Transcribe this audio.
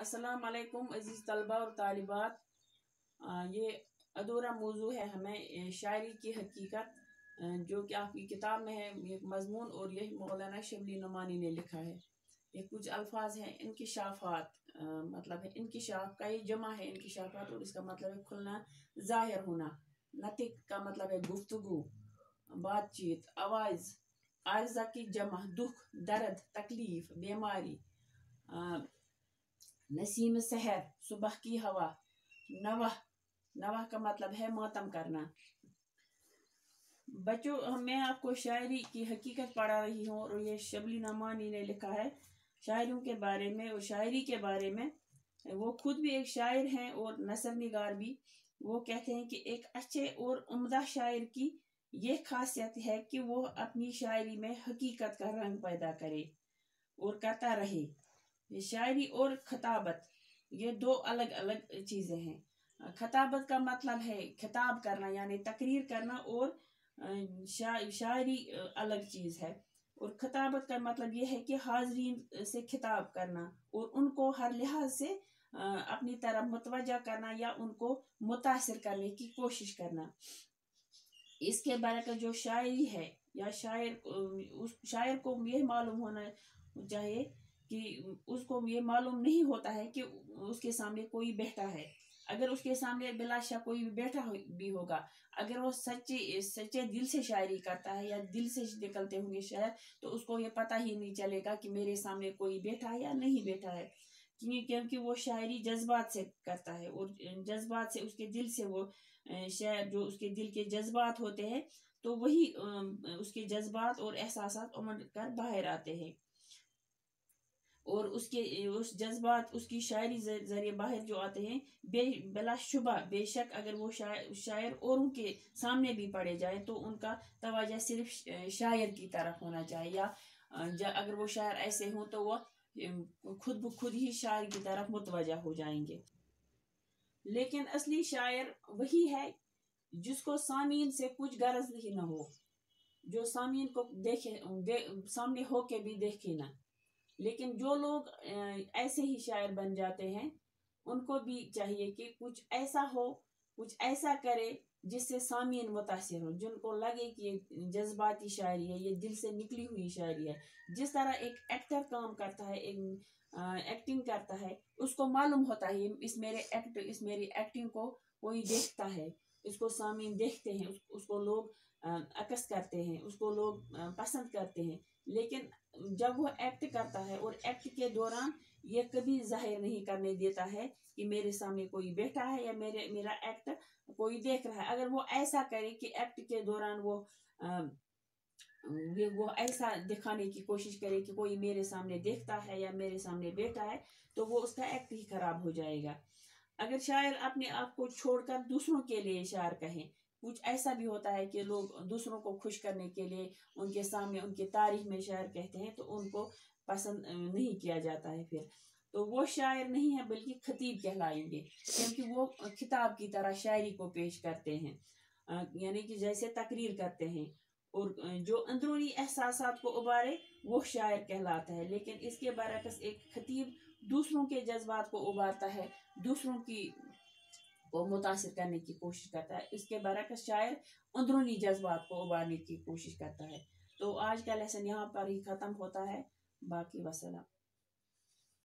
अस्सलाम वालेकुम अजीज़ तलबा और तालिबात। ये अधूरा मौजू है हमें शायरी की हकीकत, जो कि आपकी किताब में है ये मजमून, और यही मौलाना शिबली नुमानी ने लिखा है। ये कुछ अल्फाज हैं इंकिशाफात, मतलब है इंकिशाफ का ये जमा है इंकिशाफात, और इसका मतलब है खुलना, जाहिर होना। नतिक का मतलब है गुफ्तगू, बातचीत, आवाज़। आर्जा की जमा दुख, दर्द, तकलीफ, बीमारी। नसीम सहर, सुबह की हवा। नवाह, नवाह का मतलब है मातम करना। बच्चों, मैं आपको शायरी की हकीकत पढ़ा रही हूँ, और ये शिबली नुमानी ने लिखा है शायरों के बारे में और शायरी के बारे में। वो खुद भी एक शायर हैं और नसर निगार भी। वो कहते हैं कि एक अच्छे और उम्दा शायर की ये खासियत है कि वो अपनी शायरी में हकीकत का रंग पैदा करे और करता रहे। शायरी और खताबत ये दो अलग अलग चीज़ें हैं। खताबत का मतलब है खिताब करना, यानी तकरीर करना, और शायरी अलग चीज़ है। और खताबत का मतलब ये है कि हाजरीन से खिताब करना और उनको हर लिहाज से अपनी तरफ मुतवज्जा करना या उनको मुतासिर करने की कोशिश करना। इसके बारे का जो शायरी है या उस शायर को ये मालूम होना चाहिए कि उसको ये मालूम नहीं होता है कि उसके सामने कोई बैठा है। अगर उसके सामने बिलाशा कोई भी बैठा भी होगा, अगर वो सच्चे सच्चे दिल से शायरी करता है या दिल से निकलते होंगे शायर, तो उसको ये पता ही नहीं चलेगा कि मेरे सामने कोई बैठा है या नहीं बैठा है। क्योंकि वो शायरी जज्बात से करता है, और जज्बात से, उसके दिल से वो शायर, जो उसके दिल के जज्बात होते हैं, तो वही उसके जज्बात और एहसासात उमड़ कर बाहर आते हैं, और उसके उस जज्बात उसकी शायरी जरिए बाहर जो आते हैं, बिलाशुबा बेशक अगर वो शायर औरों के सामने भी पढ़े जाए तो उनका तवज्जो सिर्फ शायर की तरफ होना चाहिए, या अगर वो शायर ऐसे हों तो वो खुद ब खुद ही शायर की तरफ मुतवज्जा हो जाएंगे। लेकिन असली शायर वही है जिसको सामीन से कुछ गरज ही ना हो, जो सामीन को सामने हो के भी देखे ना। लेकिन जो लोग ऐसे ही शायर बन जाते हैं, उनको भी चाहिए कि कुछ ऐसा हो, कुछ ऐसा करे जिससे सामीन मुतासिर हो, जिनको लगे कि ये जज्बाती शायरी है, ये दिल से निकली हुई शायरी है। जिस तरह एक एक्टर काम करता है, एक एक्टिंग करता है, उसको मालूम होता है इस मेरी एक्टिंग को कोई देखता है, इसको सामीन देखते हैं, उसको लोग अकस करते हैं, उसको लोग पसंद करते हैं। लेकिन जब वो एक्ट करता है और एक्ट के दौरान ये कभी जाहिर नहीं करने देता है कि मेरे सामने कोई बैठा है या मेरा एक्ट कोई देख रहा है। अगर वो ऐसा करे कि एक्ट के दौरान वो ऐसा दिखाने की कोशिश करे कि कोई मेरे सामने देखता है या मेरे सामने बैठा है, तो वो उसका एक्ट ही खराब हो जाएगा। अगर शायर अपने आप को छोड़कर दूसरों के लिए शायर कहें, कुछ ऐसा भी होता है कि लोग दूसरों को खुश करने के लिए उनके सामने उनकी तारीफ में शायर कहते हैं, तो उनको पसंद नहीं किया जाता है, फिर तो वो शायर नहीं है बल्कि खतीब कहलाएंगे, क्योंकि वो खिताब की तरह शायरी को पेश करते हैं, यानी कि जैसे तकरीर करते हैं, और जो अंदरूनी एहसासात को उबारे वो शायर कहलाता है। लेकिन इसके बरअक्स एक खतीब दूसरों के जज्बात को उबारता है, दूसरों की को मुतासिर करने की कोशिश करता है। इसके बरअक्स शायर अंदरूनी जज्बात को उबारने की कोशिश करता है। तो आज का लेसन यहाँ पर ही ख़त्म होता है। बाकी वसलाम।